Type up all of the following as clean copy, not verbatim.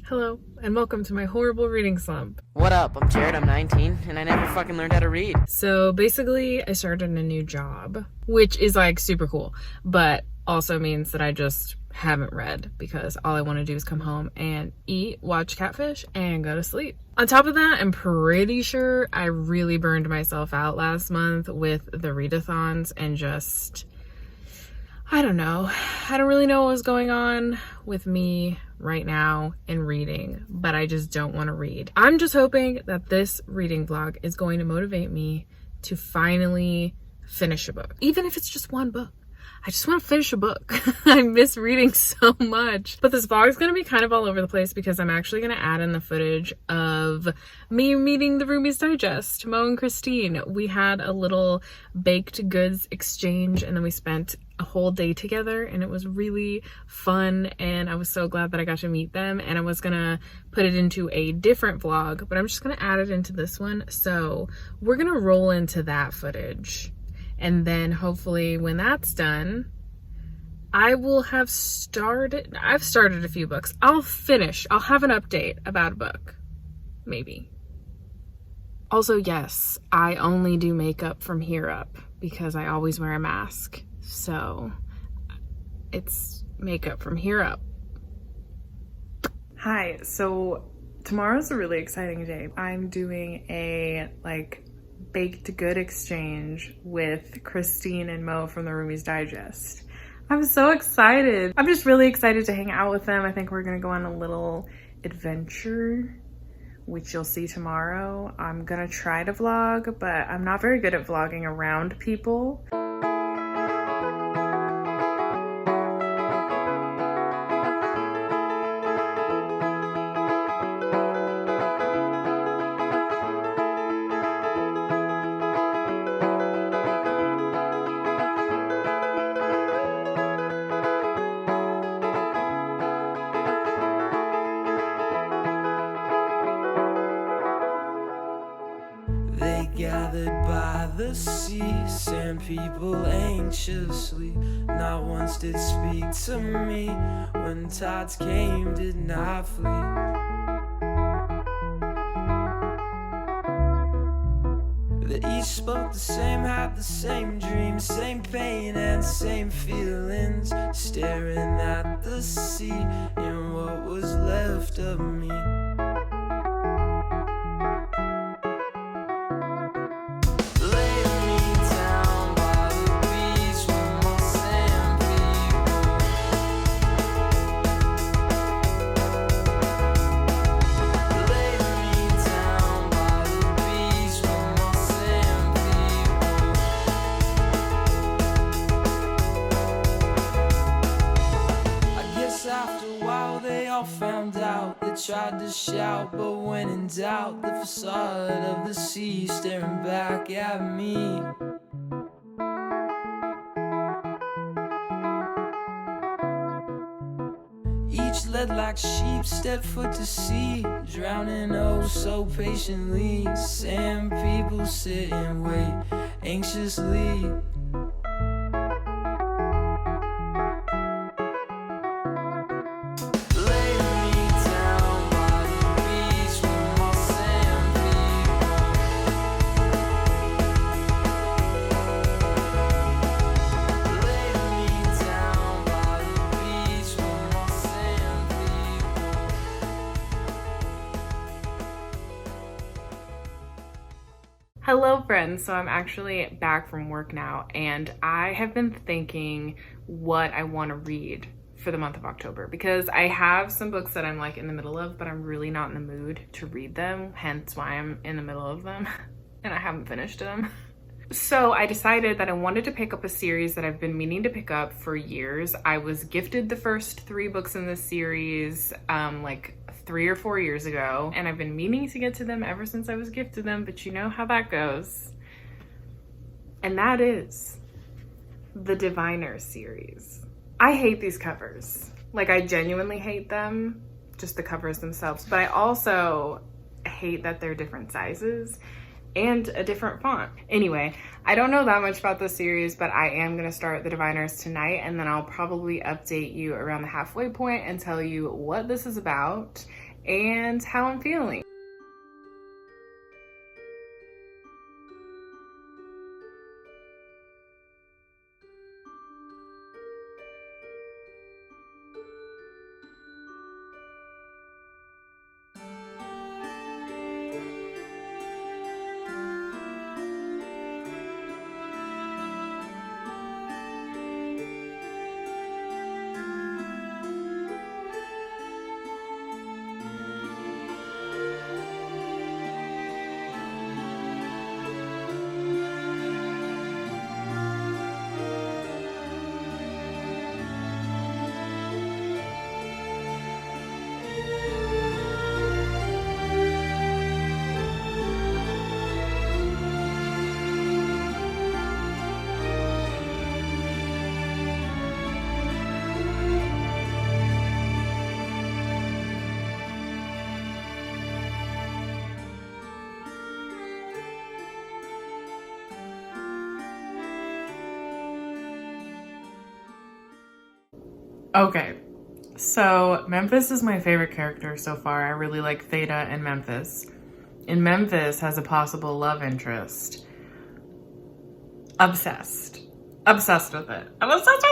Hello, and welcome to my horrible reading slump. What up? I'm Jared, I'm 19, and I never fucking learned how to read. So basically, I started a new job, which is like super cool, but also means that I just haven't read because all I want to do is come home and eat, watch Catfish, and go to sleep. On top of that, I'm pretty sure I really burned myself out last month with the readathons and just, I don't know. I don't really know what was going on with me right now in reading, but I just don't want to read. I'm just hoping that this reading vlog is going to motivate me to finally finish a book, even if it's just one book. I just want to finish a book. I miss reading so much. But this vlog is going to be kind of all over the place because I'm actually going to add in the footage of me meeting the Roomies Digest, Mo and Christine. We had a little baked goods exchange and then we spent a whole day together and it was really fun and I was so glad that I got to meet them, and I was going to put it into a different vlog, but I'm just going to add it into this one. So we're going to roll into that footage. And then hopefully when that's done, I will have started, I've started a few books. I'll have an update about a book, maybe. Also, yes, I only do makeup from here up because I always wear a mask. So it's makeup from here up. Hi, so tomorrow's a really exciting day. I'm doing a baked good exchange with Christine and Mo from the Roomies Digest. I'm so excited. I'm just really excited to hang out with them. I think we're gonna go on a little adventure, which you'll see tomorrow. I'm gonna try to vlog, but I'm not very good at vlogging around people. Gathered by the sea, sand people anxiously. Not once did speak to me. When tides came, did not flee. They each spoke the same, had the same dreams, same pain and same feelings. Staring at the sea and what was left of me. Found out, they tried to shout, but when in doubt, the facade of the sea staring back at me. Each led like sheep, stepped foot to sea, drowning oh so patiently. Sand people sit and wait anxiously. Hello friends, so I'm actually back from work now and I have been thinking what I want to read for the month of October because I have some books that I'm in the middle of, but I'm really not in the mood to read them, hence why I'm in the middle of them and I haven't finished them. So I decided that I wanted to pick up a series that I've been meaning to pick up for years. I was gifted the first 3 books in this series 3 or 4 years ago, and I've been meaning to get to them ever since I was gifted them, but you know how that goes. And that is the Diviner series. I hate these covers. I genuinely hate them, just the covers themselves, but I also hate that they're different sizes and a different font. Anyway, I don't know that much about this series, but I am gonna start the Diviners tonight, and then I'll probably update you around the halfway point and tell you what this is about and how I'm feeling. Okay, so Memphis is my favorite character so far. I really like Theta and Memphis. And Memphis has a possible love interest. Obsessed. Obsessed with it. I'm obsessed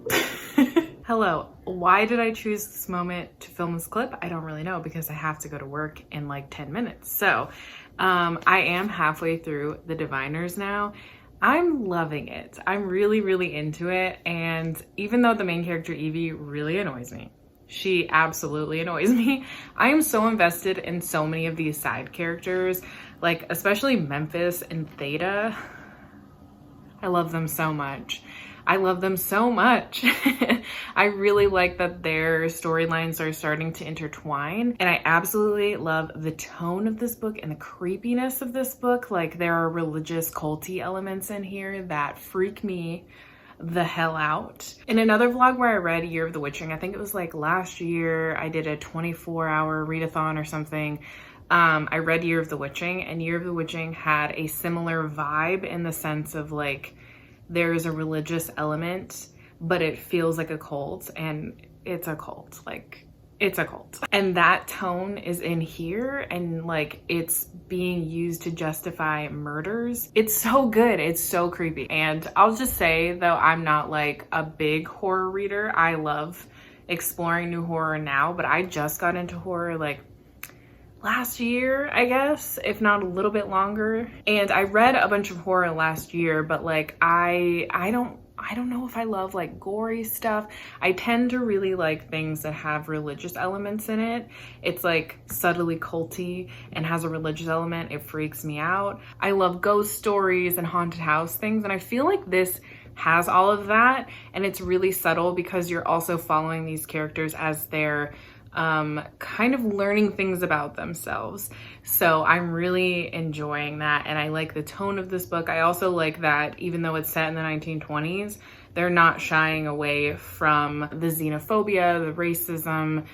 with it! Hello, why did I choose this moment to film this clip? I don't really know because I have to go to work in like 10 minutes. So, I am halfway through The Diviners now. I'm loving it. I'm really, really into it. And even though the main character, Evie, really annoys me, she absolutely annoys me, I am so invested in so many of these side characters, like especially Memphis and Theta. I love them so much. I love them so much. I really like that their storylines are starting to intertwine, and I absolutely love the tone of this book and the creepiness of this book. Like, there are religious culty elements in here that freak me the hell out. In another vlog where I read Year of the Witching, I think it was like last year, I did a 24-hour readathon or something. I read Year of the Witching, and Year of the Witching had a similar vibe in the sense of like, there's a religious element, but it feels like a cult, and it's a cult. Like, it's a cult. And that tone is in here, and like, it's being used to justify murders. It's so good. It's so creepy. And I'll just say, though, I'm not like a big horror reader. I love exploring new horror now, but I just got into horror like last year, I guess, if not a little bit longer. And I read a bunch of horror last year, but like I don't know if I love like gory stuff. I tend to really like things that have religious elements in it. It's like subtly culty and has a religious element. It freaks me out. I love ghost stories and haunted house things, and I feel like this has all of that, and it's really subtle because you're also following these characters as they're kind of learning things about themselves. So I'm really enjoying that, and I like the tone of this book. I also like that even though it's set in the 1920s, they're not shying away from the xenophobia, the racism.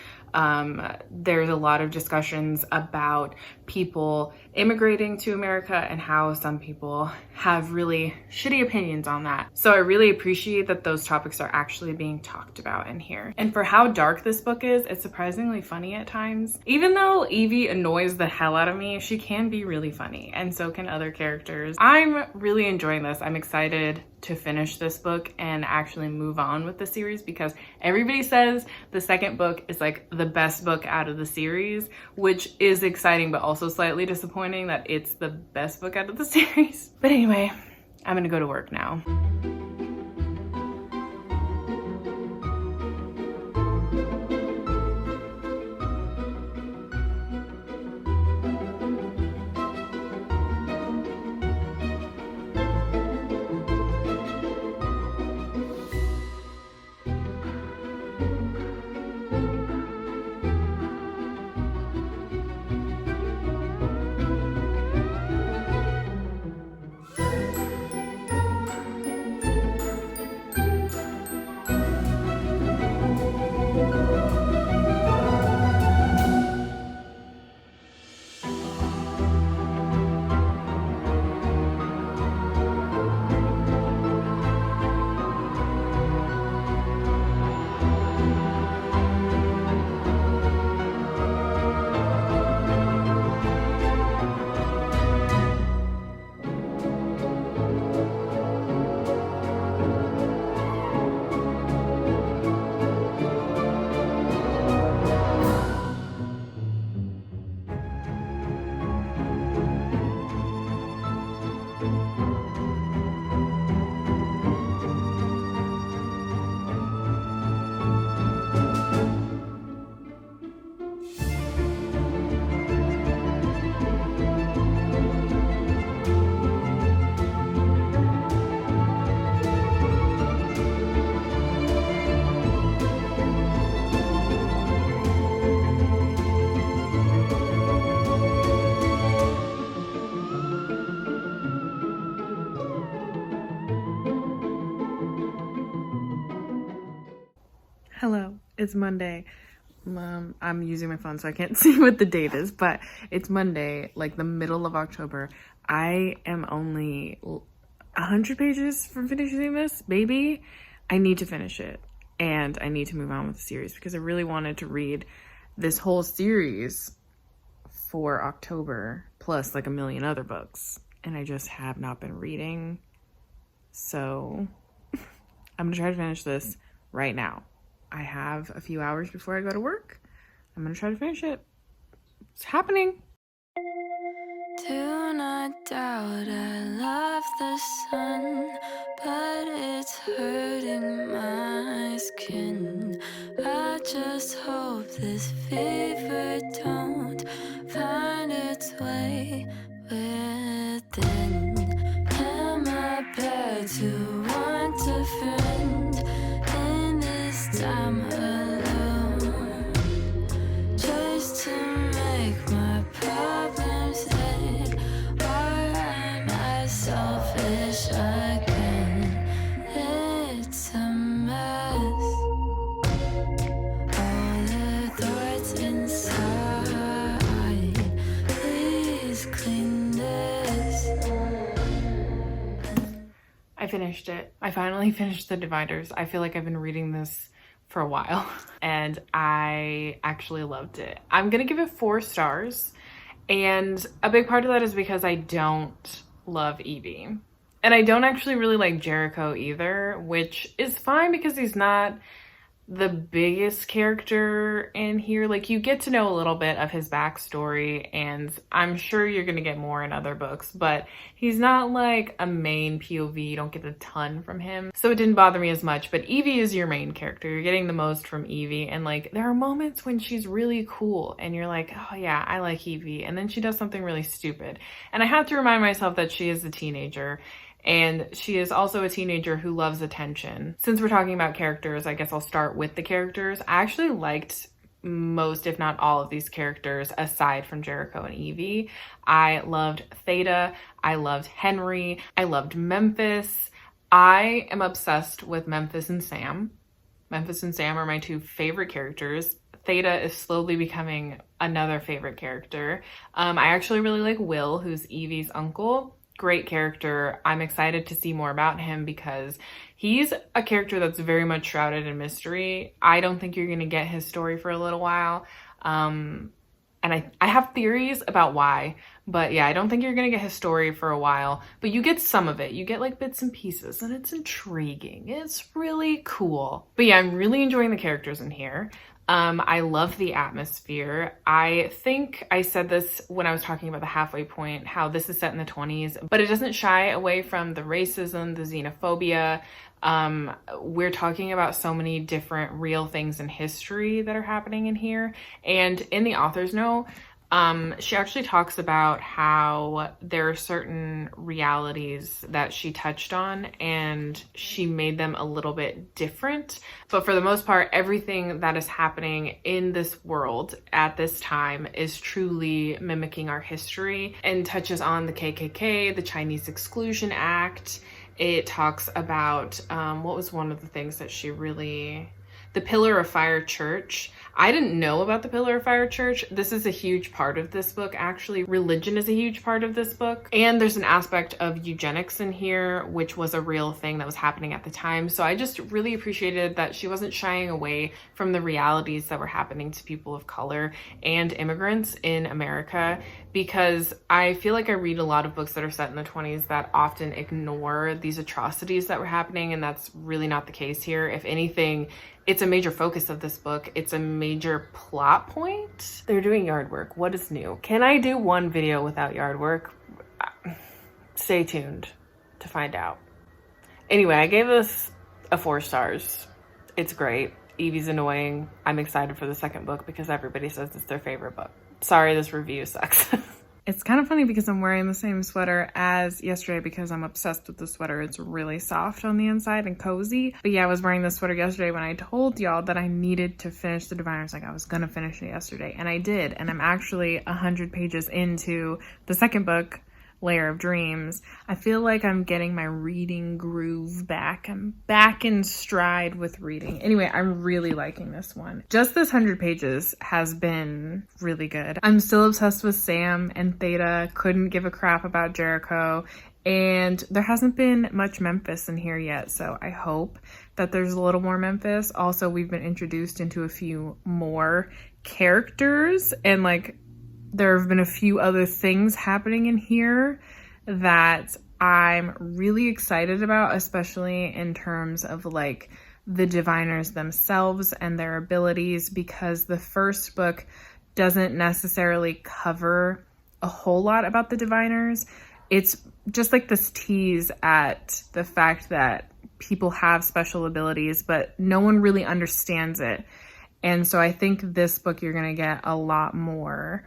There's a lot of discussions about people immigrating to America and how some people have really shitty opinions on that. So I really appreciate that those topics are actually being talked about in here. And for how dark this book is, it's surprisingly funny at times. Even though Evie annoys the hell out of me, she can be really funny, and so can other characters. I'm really enjoying this. I'm excited to finish this book and actually move on with the series, because everybody says the second book is like the best book out of the series, which is exciting but also slightly disappointing that it's the best book out of the series. But anyway, I'm gonna go to work now. It's Monday. I'm using my phone so I can't see what the date is, but it's Monday, like the middle of October. I am only 100 pages from finishing this, baby. I need to finish it, and I need to move on with the series because I really wanted to read this whole series for October, plus like a million other books, and I just have not been reading. So I'm gonna try to finish this right now. I have a few hours before I go to work. I'm gonna try to finish it. It's happening. Do not doubt I love the sun, but it's hurting my skin. I just hope this fever don't find its way within. Am I bad to want a friend in this time alone? Just to make my problems end, or am I selfish again? It's a mess. All the thoughts inside, please clean this. I finished it. I finally finished The Dividers. I feel like I've been reading this for a while and I actually loved it. I'm gonna give it 4 stars, and a big part of that is because I don't love Evie. And I don't actually really like Jericho either, which is fine because he's not the biggest character in here. Like, you get to know a little bit of his backstory, and I'm sure you're gonna get more in other books, but he's not like a main POV. You don't get a ton from him, so it didn't bother me as much. But Evie is your main character. You're getting the most from Evie, and like there are moments when she's really cool and you're like, oh yeah, I like Evie, and then she does something really stupid, and I have to remind myself that she is a teenager. And she is also a teenager who loves attention. Since we're talking about characters, I guess I'll start with the characters. I actually liked most, if not all, of these characters aside from Jericho and Evie. I loved Theta. I loved Henry. I loved Memphis. I am obsessed with Memphis and Sam. Memphis and Sam are my 2 favorite characters. Theta is slowly becoming another favorite character. I actually really like Will, who's Evie's uncle. Great character. I'm excited to see more about him because he's a character that's very much shrouded in mystery. I don't think you're going to get his story for a little while. And I have theories about why, but yeah, I don't think you're going to get his story for a while, but you get some of it. You get like bits and pieces, and it's intriguing. It's really cool. But yeah, I'm really enjoying the characters in here. I love the atmosphere. I think I said this when I was talking about the halfway point, how this is set in the 20s, but it doesn't shy away from the racism, the xenophobia. We're talking about so many different real things in history that are happening in here. And in the author's note, she actually talks about how there are certain realities that she touched on and she made them a little bit different. But for the most part, everything that is happening in this world at this time is truly mimicking our history and touches on the KKK, the Chinese Exclusion Act. It talks about, what was one of the things that she really... The Pillar of Fire Church. I didn't know about the Pillar of Fire Church. This is a huge part of this book, actually. Religion is a huge part of this book. And there's an aspect of eugenics in here, which was a real thing that was happening at the time. So I just really appreciated that she wasn't shying away from the realities that were happening to people of color and immigrants in America, because I feel like I read a lot of books that are set in the 20s that often ignore these atrocities that were happening, and that's really not the case here. If anything, it's a major focus of this book. It's a major plot point. They're doing yard work. What is new? Can I do one video without yard work? Stay tuned to find out. Anyway, I gave this a 4 stars. It's great. Evie's annoying. I'm excited for the second book because everybody says it's their favorite book. Sorry, this review sucks. It's kind of funny because I'm wearing the same sweater as yesterday because I'm obsessed with the sweater. It's really soft on the inside and cozy. But yeah, I was wearing this sweater yesterday when I told y'all that I needed to finish The Diviners. Like, I was gonna finish it yesterday, and I did. And I'm actually 100 pages into the second book Layer of Dreams, I feel like I'm getting my reading groove back. I'm back in stride with reading. Anyway, I'm really liking this one. Just this 100 pages has been really good. I'm still obsessed with Sam and Theta. Couldn't give a crap about Jericho. And there hasn't been much Memphis in here yet, so I hope that there's a little more Memphis. Also, we've been introduced into a few more characters, and like there have been a few other things happening in here that I'm really excited about, especially in terms of like the diviners themselves and their abilities, because the first book doesn't necessarily cover a whole lot about the diviners. It's just like this tease at the fact that people have special abilities, but no one really understands it. And so I think this book, you're going to get a lot more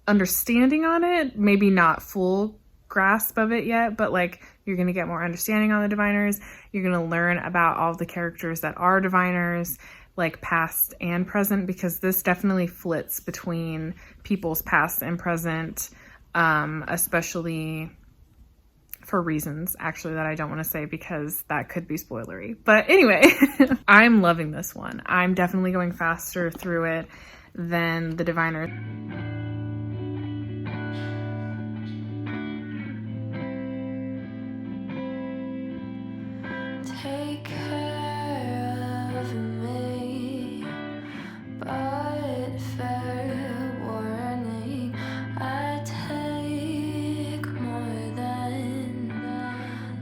understanding on it. Maybe not full grasp of it yet, but like you're going to get more understanding on the diviners. You're going to learn about all the characters that are diviners, like past and present, because this definitely flits between people's past and present, especially for reasons actually that I don't want to say because that could be spoilery. But anyway, I'm loving this one. I'm definitely going faster through it than the diviners. Take care of me, but fair warning, I take more than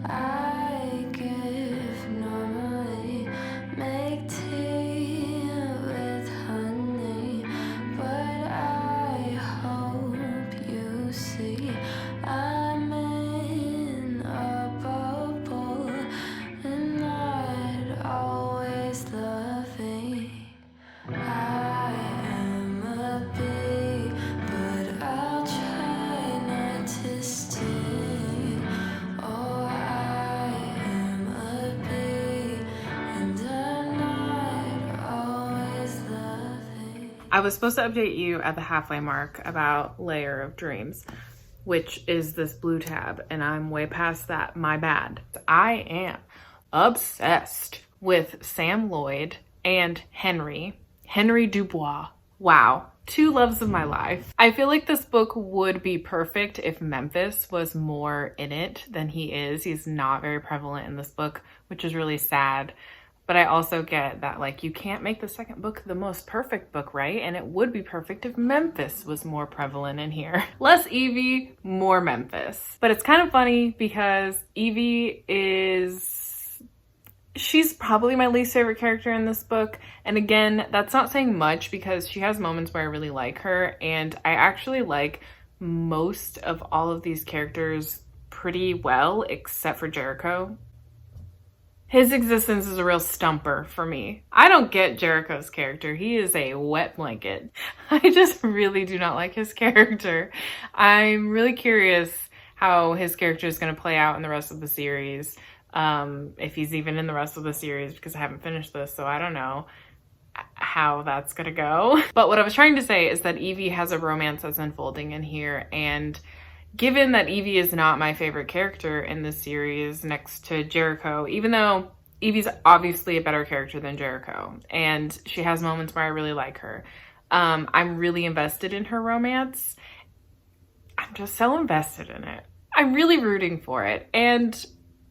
I give normally. Make tea with honey, but I hope you see I'm in a bubble and not always loving. I am a bee, but I'll try not to sting. Oh, I am a bee, and I'm not always loving. I was supposed to update you at the halfway mark about Layer of Dreams, which is this blue tab, and I'm way past that. My bad. I am obsessed with Sam Lloyd and Henry Dubois. Wow. Two loves of my life. I feel like this book would be perfect if Memphis was more in it than he is. He's not very prevalent in this book, which is really sad. But I also get that, like, you can't make the second book the most perfect book, right? And it would be perfect if Memphis was more prevalent in here. Less Evie, more Memphis. But it's kind of funny because Evie she's probably my least favorite character in this book. And again, that's not saying much because she has moments where I really like her. And I actually like most of all of these characters pretty well, except for Jericho. His existence is a real stumper for me. I don't get Jericho's character. He is a wet blanket. I just really do not like his character. I'm really curious how his character is going to play out in the rest of the series. If he's even in the rest of the series, because I haven't finished this, so I don't know how that's going to go. But what I was trying to say is that Evie has a romance that's unfolding in here, and given that Evie is not my favorite character in this series next to Jericho, even though Evie's obviously a better character than Jericho, and she has moments where I really like her, I'm really invested in her romance. I'm just so invested in it. I'm really rooting for it. And,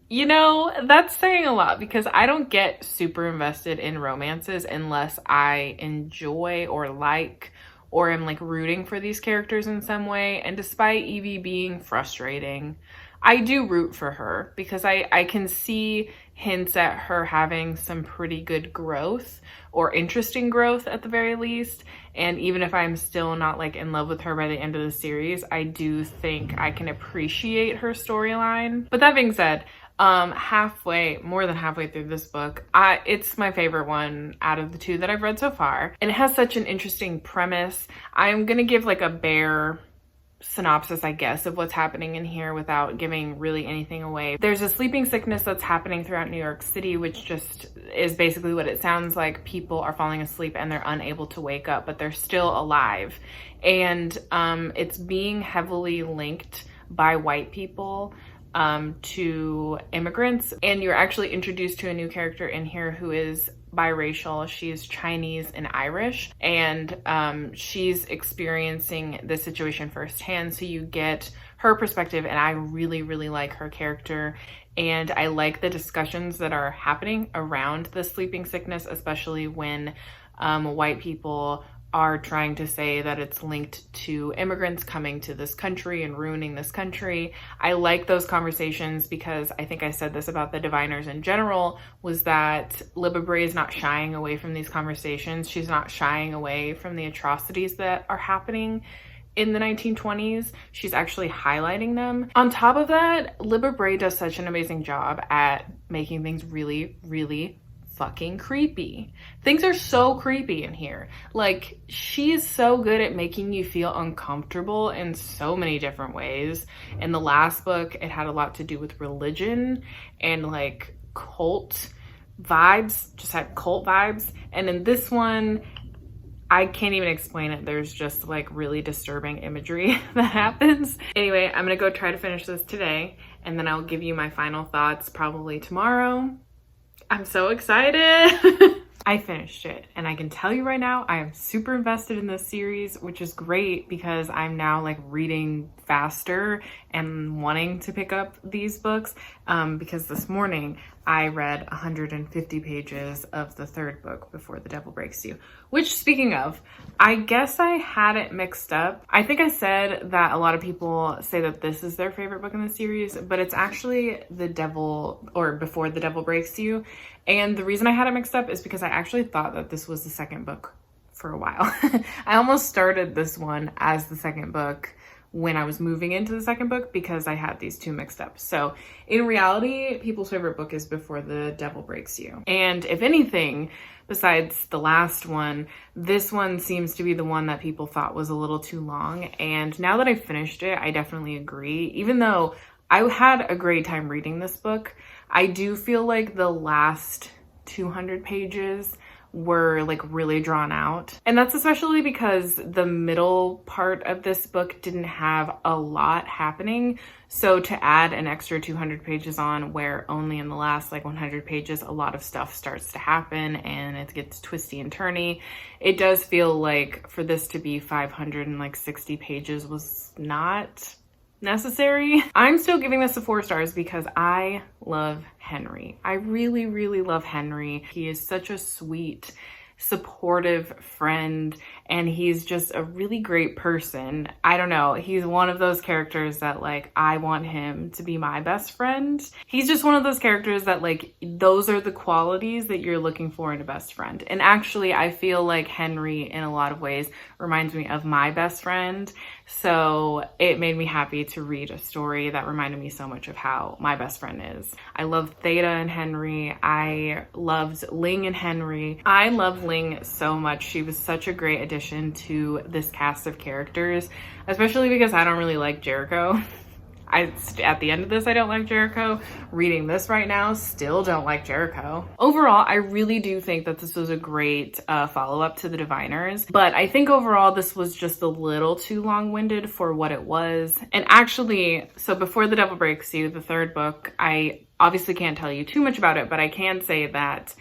you know, that's saying a lot because I don't get super invested in romances unless I enjoy or like or am like rooting for these characters in some way. And despite Evie being frustrating, I do root for her because I can see hints at her having some pretty good growth or interesting growth at the very least. And even if I'm still not like in love with her by the end of the series, I do think I can appreciate her storyline. But that being said, more than halfway through this book, it's my favorite one out of the two that I've read so far. And it has such an interesting premise. I'm gonna give like a bare synopsis, I guess, of what's happening in here without giving really anything away. There's a sleeping sickness that's happening throughout New York City, which just is basically what it sounds like. People are falling asleep and they're unable to wake up, but they're still alive. And it's being heavily linked by white people to immigrants. And you're actually introduced to a new character in here who is biracial. She's Chinese and Irish, and she's experiencing this situation firsthand. So you get her perspective, and I really, really like her character. And I like the discussions that are happening around the sleeping sickness, especially when white people are trying to say that it's linked to immigrants coming to this country and ruining this country. I like those conversations because I think I said this about the diviners in general, was that Libba Bray is not shying away from these conversations. She's not shying away from the atrocities that are happening in the 1920s. She's actually highlighting them. On top of that, Libba Bray does such an amazing job at making things really, really fucking creepy. Things are so creepy in here. Like, she is so good at making you feel uncomfortable in so many different ways. In the last book, it had a lot to do with religion and like cult vibes, just had cult vibes. And in this one, I can't even explain it. There's just like really disturbing imagery that happens. Anyway, I'm gonna go try to finish this today, and then I'll give you my final thoughts probably tomorrow. I'm so excited. I finished it, and I can tell you right now, I am super invested in this series, which is great because I'm now like reading faster and wanting to pick up these books because this morning I read 150 pages of the third book, Before the Devil Breaks You, which, speaking of, I guess I had it mixed up. I think I said that a lot of people say that this is their favorite book in the series, but it's actually Before the Devil Breaks You. And the reason I had it mixed up is because I actually thought that this was the second book for a while. I almost started this one as the second book when I was moving into the second book because I had these two mixed up. So in reality, people's favorite book is Before the Devil Breaks You. And if anything, besides the last one, this one seems to be the one that people thought was a little too long. And now that I finished it, I definitely agree. Even though I had a great time reading this book, I do feel like the last 200 pages were like really drawn out. And that's especially because the middle part of this book didn't have a lot happening. So to add an extra 200 pages on where only in the last like 100 pages a lot of stuff starts to happen and it gets twisty and turny, it does feel like for this to be 560 pages was not necessary. I'm still giving this a 4 stars because I love Henry. I really, really love Henry. He is such a sweet, supportive friend, and he's just a really great person. I don't know, he's one of those characters that like I want him to be my best friend. He's just one of those characters that like those are the qualities that you're looking for in a best friend. And actually I feel like Henry in a lot of ways reminds me of my best friend. So it made me happy to read a story that reminded me so much of how my best friend is. I love Theta and Henry. I loved Ling and Henry. I love Ling so much. She was such a great addition to this cast of characters, especially because I don't really like Jericho. At the end of this, I don't like Jericho. Reading this right now, still don't like Jericho. Overall, I really do think that this was a great follow-up to the Diviners, but I think overall this was just a little too long-winded for what it was. And actually, so Before the Devil Breaks You, the third book, I obviously can't tell you too much about it, but I can say that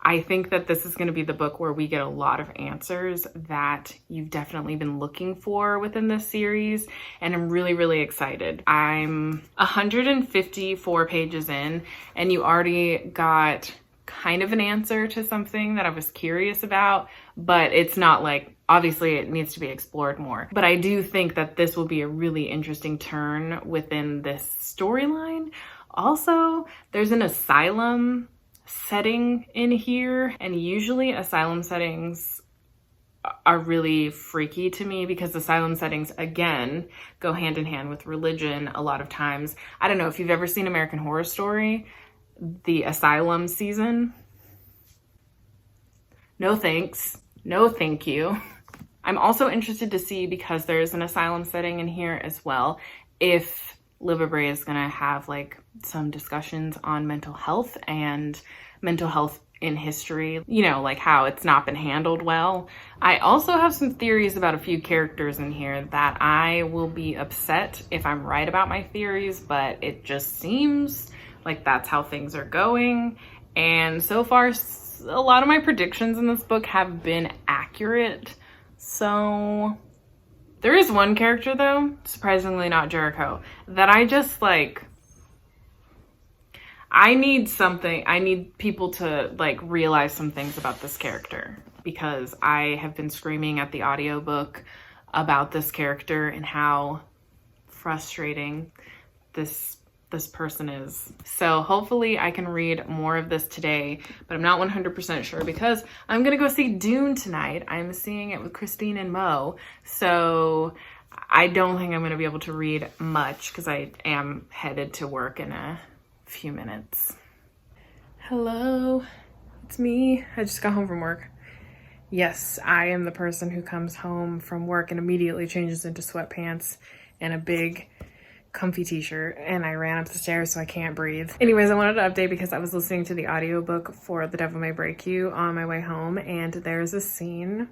I think that this is going to be the book where we get a lot of answers that you've definitely been looking for within this series, and I'm really, really excited. I'm 154 pages in, and you already got kind of an answer to something that I was curious about, but it's not like, obviously it needs to be explored more. But I do think that this will be a really interesting turn within this storyline. Also, there's an asylum setting in here, and usually asylum settings are really freaky to me because asylum settings, again, go hand in hand with religion a lot of times. I don't know if you've ever seen American Horror Story, the asylum season. No thanks. No thank you. I'm also interested to see, because there's an asylum setting in here as well, if Libba Bray is gonna have like some discussions on mental health and mental health in history, you know, like how it's not been handled well. I also have some theories about a few characters in here that I will be upset if I'm right about my theories, but it just seems like that's how things are going. And so far, a lot of my predictions in this book have been accurate. So there is one character though, surprisingly not Jericho, that I just like, I need people to like realize some things about this character, because I have been screaming at the audiobook about this character and how frustrating this person is. So hopefully I can read more of this today, but I'm not 100% sure because I'm gonna go see Dune tonight. I'm seeing it with Christine and Mo. So I don't think I'm gonna be able to read much because I am headed to work in a few minutes. Hello, it's me. I just got home from work. Yes, I am the person who comes home from work and immediately changes into sweatpants and a big comfy t-shirt, and I ran up the stairs so I can't breathe. Anyways, I wanted to update because I was listening to the audiobook for The Devil May Break You on my way home, and there's a scene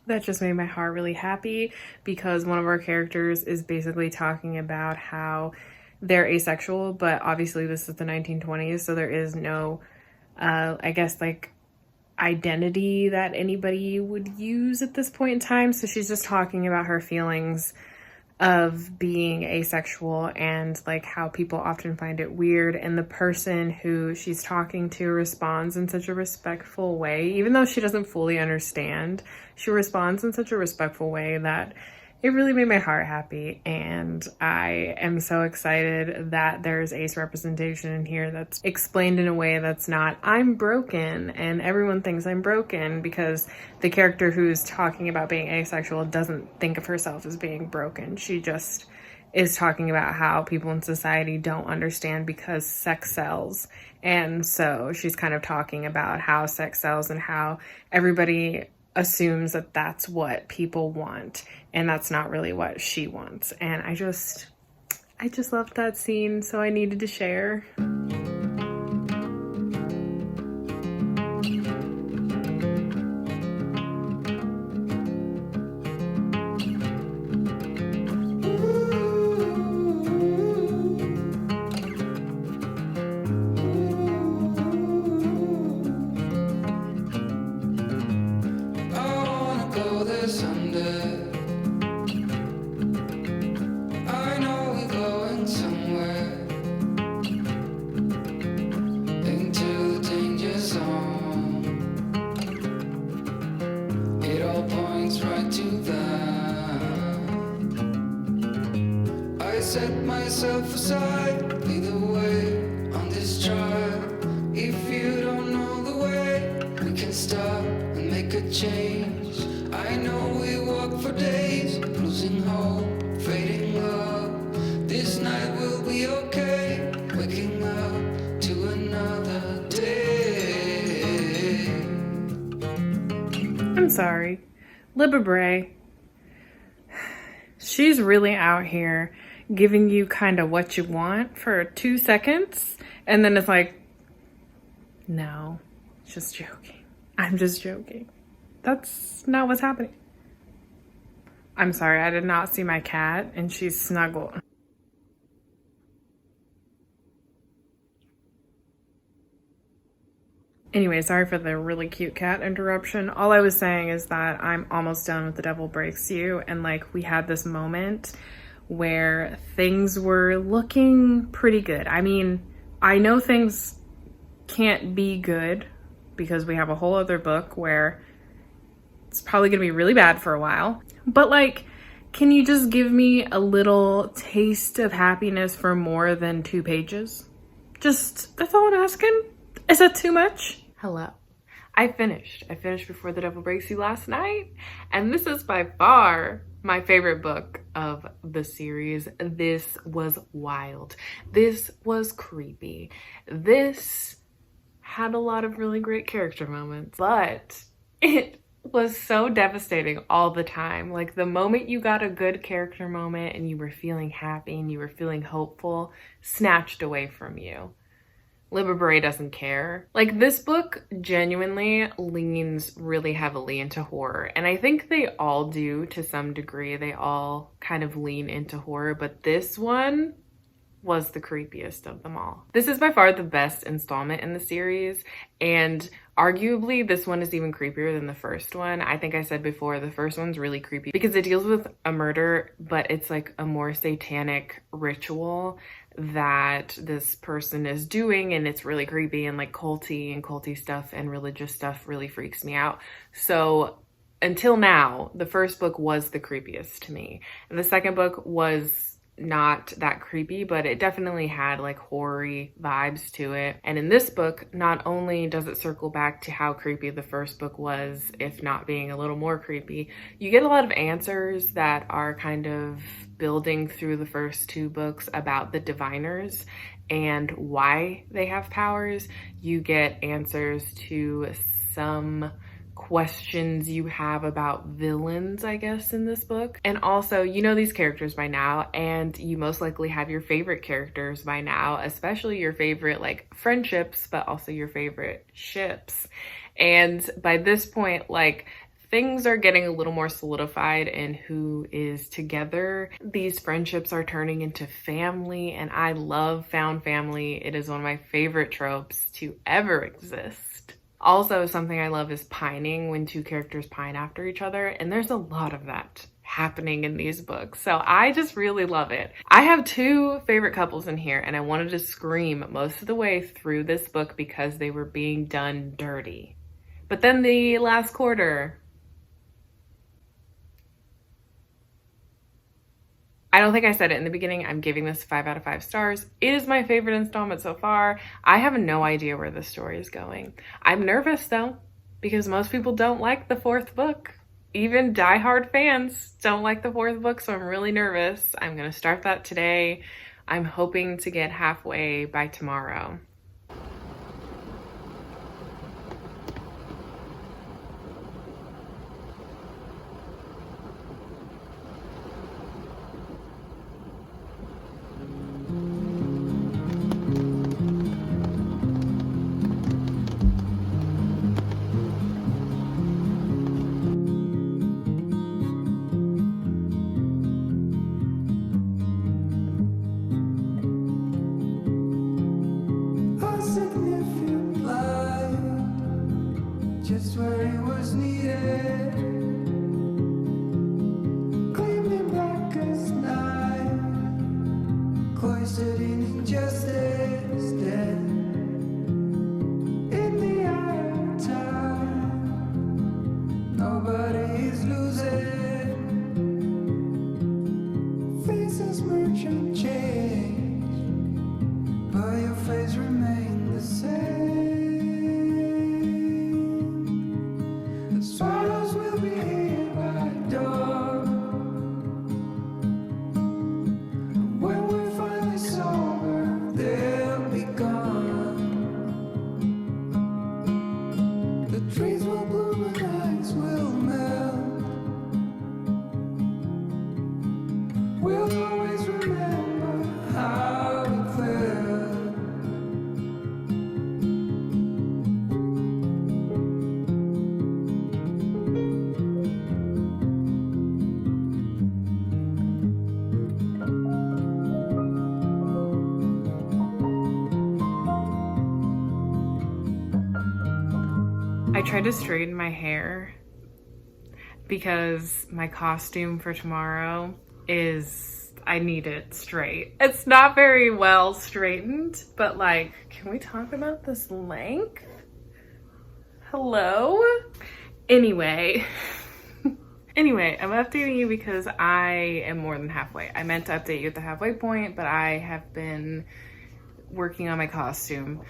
that just made my heart really happy because one of our characters is basically talking about how they're asexual, but obviously this is the 1920s, so there is no, I guess, like, identity that anybody would use at this point in time. So she's just talking about her feelings of being asexual and like how people often find it weird, and the person who she's talking to responds in such a respectful way. Even though she doesn't fully understand, she responds in such a respectful way that it really made my heart happy. And I am so excited that there's ace representation in here that's explained in a way that's not, I'm broken and everyone thinks I'm broken, because the character who's talking about being asexual doesn't think of herself as being broken. She just is talking about how people in society don't understand because sex sells. And so she's kind of talking about how sex sells and how everybody assumes that that's what people want, and that's not really what she wants. And I just loved that scene, so I needed to share. Set myself aside, lead the way on this trial. If you don't know the way, we can stop and make a change. I know we walk for days, losing hope, fading love. This night will be okay, waking up to another day. I'm sorry, Libba Bray. She's really out here giving you kind of what you want for 2 seconds, and then it's like, no, just joking. I'm just joking. That's not what's happening. I'm sorry, I did not see my cat, and she's snuggled. Anyway, sorry for the really cute cat interruption. All I was saying is that I'm almost done with The Devil Breaks You, and like we had this moment where things were looking pretty good. I mean, I know things can't be good because we have a whole other book where it's probably gonna be really bad for a while. But like, can you just give me a little taste of happiness for more than 2 pages? Just, that's all I'm asking. Is that too much? Hello. I finished before The Devil Breaks You last night, and this is by far my favorite book of the series. This was wild. This was creepy. This had a lot of really great character moments, but it was so devastating all the time. Like the moment you got a good character moment and you were feeling happy and you were feeling hopeful, snatched away from you. Libba Bray doesn't care. Like, this book genuinely leans really heavily into horror, and I think they all do to some degree. They all kind of lean into horror, but this one was the creepiest of them all. This is by far the best installment in the series, and arguably this one is even creepier than the first one. I think I said before, the first one's really creepy because it deals with a murder, but it's like a more satanic ritual that this person is doing, and it's really creepy and like culty stuff and religious stuff really freaks me out. So until now, the first book was the creepiest to me, and the second book was not that creepy, but it definitely had like horror-y vibes to it. And in this book, not only does it circle back to how creepy the first book was, if not being a little more creepy, you get a lot of answers that are kind of building through the first two books about the diviners and why they have powers. You get answers to some questions you have about villains, I guess, in this book. And also, you know these characters by now, and you most likely have your favorite characters by now, especially your favorite like friendships, but also your favorite ships. And by this point, like, things are getting a little more solidified in who is together. These friendships are turning into family, and I love found family. It is one of my favorite tropes to ever exist. Also, something I love is pining, when two characters pine after each other, and there's a lot of that happening in these books. So I just really love it. I have two favorite couples in here, and I wanted to scream most of the way through this book because they were being done dirty. But then the last quarter, I don't think I said it in the beginning, I'm giving this 5 out of 5 stars. It is my favorite installment so far. I have no idea where this story is going. I'm nervous though, because most people don't like the fourth book. Even diehard fans don't like the fourth book, so I'm really nervous. I'm gonna start that today. I'm hoping to get halfway by tomorrow. A significant light, just where it was needed, gleaming black as night, cloistered in injustice, dead in the eye of time. Nobody is losing, faces merge and change, but your face remains the same. The swallows will be here by dawn. When we're finally sober, they'll be gone. The trees will bloom and ice will melt. We'll always remember how it felt. I tried to straighten my hair because my costume for tomorrow is, I need it straight. It's not very well straightened, but like, can we talk about this length? Hello? Anyway, I'm updating you because I am more than halfway. I meant to update you at the halfway point, but I have been working on my costume.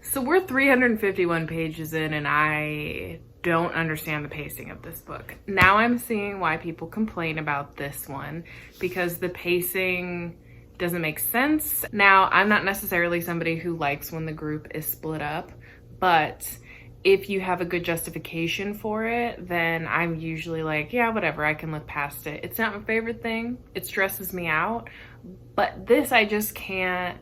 So we're 351 pages in, and I don't understand the pacing of this book. Now I'm seeing why people complain about this one, because the pacing doesn't make sense. Now, I'm not necessarily somebody who likes when the group is split up, but if you have a good justification for it, then I'm usually like, yeah, whatever, I can look past it. It's not my favorite thing. It stresses me out. But this, I just can't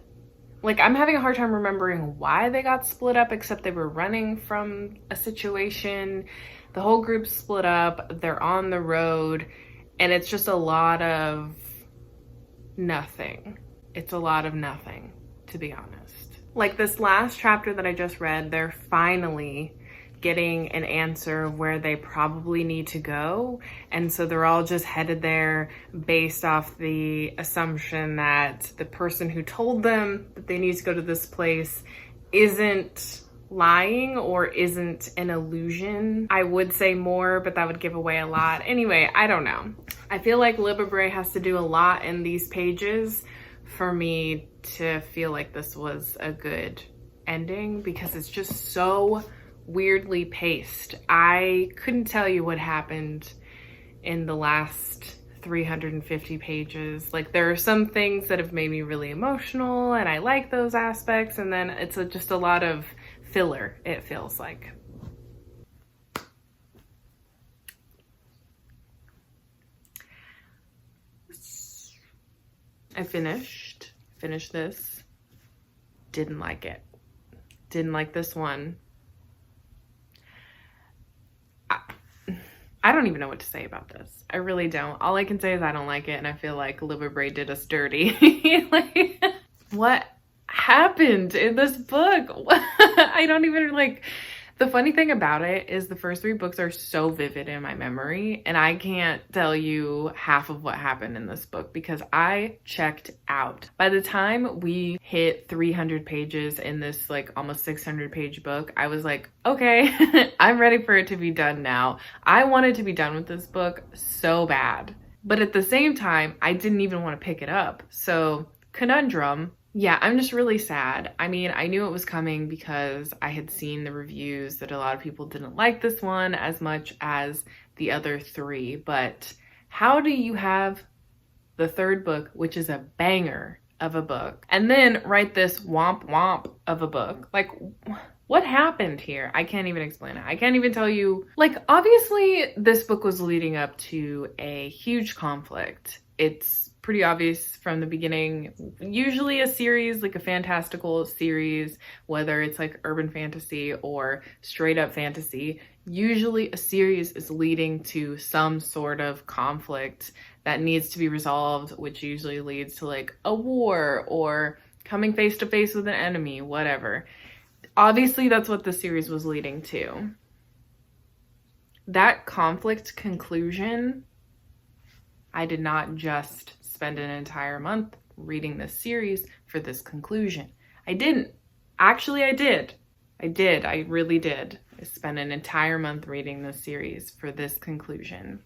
Like, I'm having a hard time remembering why they got split up, except they were running from a situation. The whole group split up. They're on the road, and it's just a lot of nothing. It's a lot of nothing, to be honest. Like, this last chapter that I just read, they're finally getting an answer of where they probably need to go. And so they're all just headed there based off the assumption that the person who told them that they need to go to this place isn't lying or isn't an illusion. I would say more, but that would give away a lot. Anyway, I don't know. I feel like Libba Bray has to do a lot in these pages for me to feel like this was a good ending, because it's just so weirdly paced. I couldn't tell you what happened in the last 350 pages. Like, there are some things that have made me really emotional and I like those aspects, and then it's just a lot of filler, it feels like. I finished this. Didn't like it. Didn't like this one. I don't even know what to say about this. I really don't. All I can say is I don't like it, and I feel like Libba Bray did us dirty. Like, what happened in this book? I don't even, like, the funny thing about it is the first 3 books are so vivid in my memory, and I can't tell you half of what happened in this book because I checked out. By the time we hit 300 pages in this like almost 600 page book, I was like, okay, I'm ready for it to be done now. I wanted to be done with this book so bad. But at the same time, I didn't even want to pick it up. So, conundrum. Yeah, I'm just really sad. I mean, I knew it was coming because I had seen the reviews that a lot of people didn't like this one as much as the other 3. But how do you have the 3rd book, which is a banger of a book, and then write this womp womp of a book? Like, what happened here? I can't even explain it. I can't even tell you. Like, obviously, this book was leading up to a huge conflict. It's pretty obvious from the beginning. Usually a series, like a fantastical series, whether it's like urban fantasy or straight up fantasy, usually a series is leading to some sort of conflict that needs to be resolved, which usually leads to like a war or coming face to face with an enemy, whatever. Obviously, that's what the series was leading to. That conflict conclusion, I did not just spend an entire month reading this series for this conclusion. I didn't. Actually, I did. I really did. I spent an entire month reading this series for this conclusion.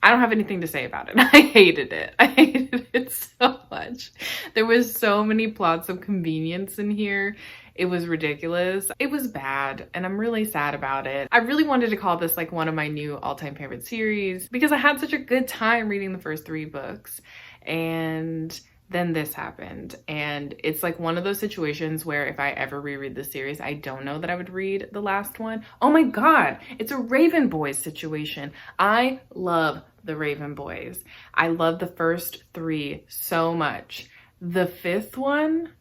I don't have anything to say about it. I hated it. I hated it so much. There was so many plots of convenience in here. It was ridiculous. It was bad, and I'm really sad about it. I really wanted to call this like one of my new all-time favorite series because I had such a good time reading the first 3 books. And then this happened, and it's like one of those situations where if I ever reread the series, I don't know that I would read the last one. Oh my god, it's a Raven Boys situation. I love the Raven Boys. I love the first 3 so much. The 5th one,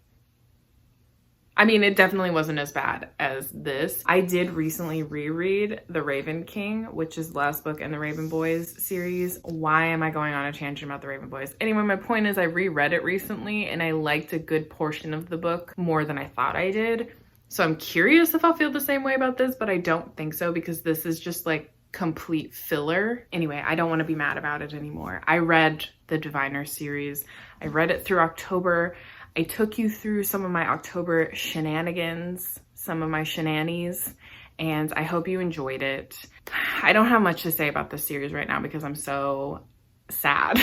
I mean, it definitely wasn't as bad as this. I did recently reread The Raven King, which is the last book in the Raven Boys series. Why am I going on a tangent about the Raven Boys? Anyway, my point is I reread it recently and I liked a good portion of the book more than I thought I did. So I'm curious if I'll feel the same way about this, but I don't think so because this is just like complete filler. Anyway, I don't want to be mad about it anymore. I read the Diviner series. I read it through October. I took you through some of my October shenanigans, some of my shenanies, and I hope you enjoyed it. I don't have much to say about this series right now because I'm so sad.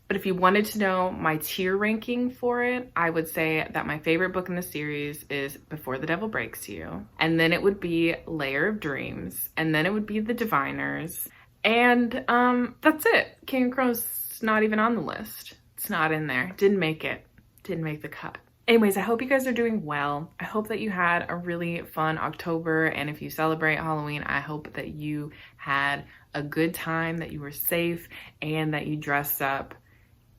But if you wanted to know my tier ranking for it, I would say that my favorite book in the series is Before the Devil Breaks You. And then it would be Layer of Dreams. And then it would be The Diviners. And that's it. King of Crows not even on the list. It's not in there. Didn't make it. Didn't make the cut. Anyways, I hope you guys are doing well. I hope that you had a really fun October, and if you celebrate Halloween, I hope that you had a good time, that you were safe, and that you dressed up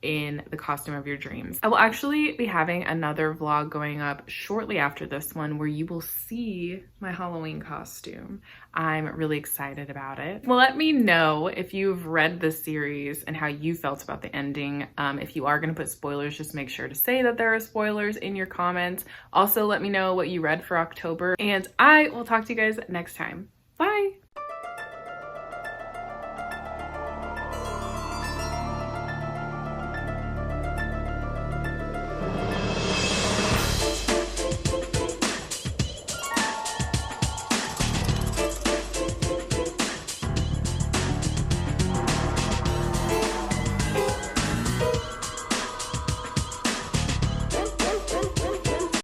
in the costume of your dreams. I will actually be having another vlog going up shortly after this one where you will see my Halloween costume. I'm really excited about it. Well, let me know if you've read this series and how you felt about the ending. If you are going to put spoilers, just make sure to say that there are spoilers in your comments. Also, let me know what you read for October, and I will talk to you guys next time. Bye!